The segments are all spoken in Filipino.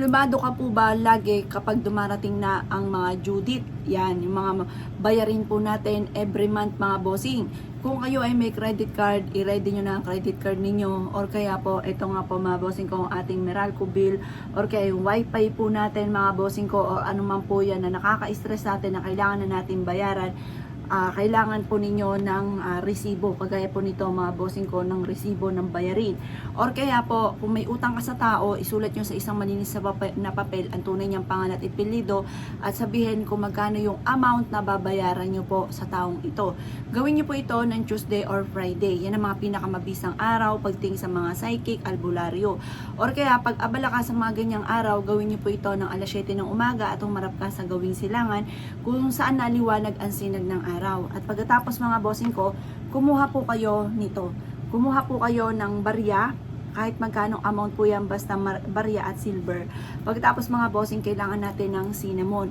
Problemado ka po ba lagi kapag dumarating na ang mga due date? Yan, yung mga bayarin po natin every month mga bossing. Kung kayo ay may credit card, i-ready nyo na ang credit card ninyo. Or kaya po, ito nga po mga bossing ko, ang ating Meralco bill. Or kaya yung wifi po natin mga bossing ko, o ano man po yan na nakaka-stress natin na kailangan na natin bayaran. Kailangan po ninyo ng resibo, kagaya po nito mga bossing ko, ng resibo ng bayarin. Or kaya po, kung may utang ka sa tao, isulat nyo sa isang malinis na papel ang tunay niyang pangalan at apelyido at sabihin kung magkano yung amount na babayaran nyo po sa taong ito. Gawin nyo po ito ng Tuesday or Friday. Yan ang mga pinakamabisang araw pagtingin sa mga psychic, albularyo. Or kaya pag abala ka sa mga ganyang araw, gawin nyo po ito ng alas 7 ng umaga at humarap ka sa gawing silangan kung saan naliwanag ang sinag ng araw. At pagkatapos mga bossing ko, kumuha po kayo nito. Kumuha po kayo ng barya, kahit magkano amount po yan, basta barya at silver. Pagkatapos mga bossing, kailangan natin ng cinnamon.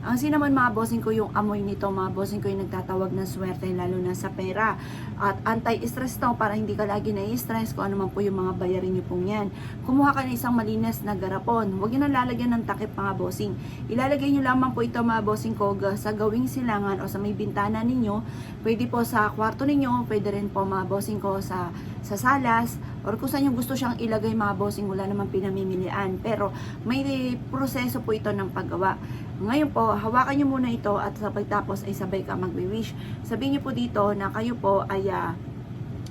Ang cinnamon mga bossing ko, yung amoy nito mga bossing ko, yung nagtatawag ng swerte lalo na sa pera. At anti-stress to para hindi ka lagi na-stress kung ano man po yung mga bayarin nyo pong yan. Kumuha ka ng isang malinis na garapon. Huwag nyo nang lalagyan ng takip mga bossing. Ilalagay nyo lamang po ito mga bossing ko sa gawing silangan o sa may bintana ninyo. Pwede po sa kwarto ninyo, pwede rin po mga bossing ko sa salas, or kung saan yung gusto siyang ilagay mga bossing, wala naman pinamimilian. Pero may proseso po ito ng paggawa. Ngayon po, hawakan nyo muna ito at sa pagtapos ay sabay ka magwi-wish. Sabihin nyo po dito na kayo po ay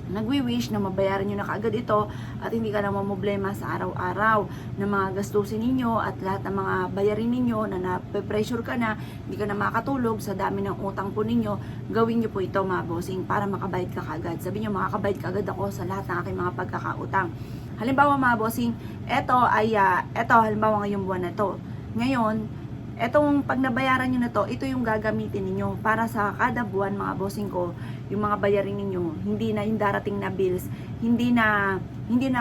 nagwi-wish na mabayaran nyo na kaagad ito at hindi ka na mamblema sa araw-araw na mga gastusin ninyo at lahat ng mga bayarin ninyo na nape-pressure ka na, hindi ka na makatulog sa dami ng utang po ninyo. Gawin nyo po ito mga bossing para makabayad ka kaagad. Sabihin nyo, makakabayad ka agad ako sa lahat ng aking mga pagkakautang. Halimbawa mga bossing, ito halimbawa ngayong buwan na to. Ngayon, etong pag nabayaran nyo na to, ito yung gagamitin ninyo para sa kada buwan mga bossing ko, yung mga bayarin ninyo, hindi na yung darating na bills, hindi na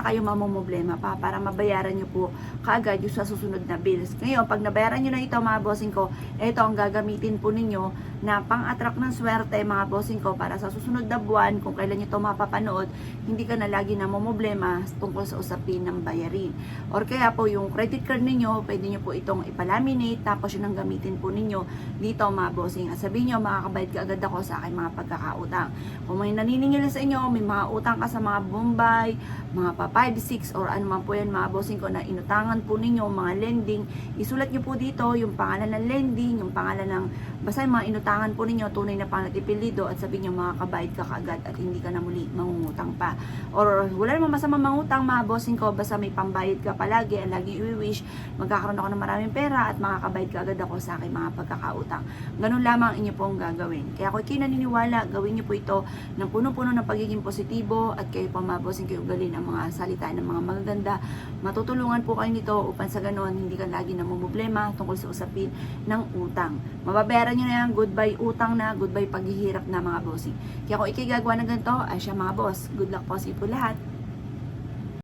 kayo mamomblema pa para mabayaran nyo po kaagad yung sa susunod na bills. Ngayon, pag nabayaran nyo na ito mga bossing ko, ito ang gagamitin po ninyo na pang-attract ng swerte mga bossing ko para sa susunod na buwan, kung kailan nyo ito mapapanood, hindi ka na lagi na mamomblema tungkol sa usapin ng bayarin. Or kaya po yung credit card ninyo, pwede nyo po itong ipalaminate, tapos yun ang gamitin po ninyo dito mga bossing. At sabihin nyo, makakabayad ka agad ako sa aking mga pagkakautang. Kung may naniningil sa inyo, may mga utang ka sa mga Bombay, mga pa 5, 6 or ano man po yan mga bossing ko na inutangan po ninyo, mga lending, isulat nyo po dito yung pangalan ng lending, yung pangalan ng basta yung mga inutangan po ninyo, tunay na pangalan at apelyido, at sabihin nyo makakabayad ka kaagad at hindi ka na muli mangungutang pa. Or wala namang masama mangutang mga bossing ko, basta may pambayad ka palagi, ang lagi i-wish, magkakaroon ako ng maraming pera at makakabayad ka agad ako sa aking mga pagkakautang. Ganun lamang inyo pong gagawin. Kaya ako kinaniniwala, gawin nyo po ito ng puno-puno ng pagiging positibo at kayo pa mga bossing kayo ugalin ang mga salita ng mga magaganda. Matutulungan po kayo nito upang sa ganoon hindi ka lagi namumblema tungkol sa usapin ng utang. Mababayaran nyo na yan, goodbye utang na, goodbye paghihirap na mga bossing. Kaya kung ikigagawa ng ganito, ay siya mga boss. Good luck po sa ipo lahat.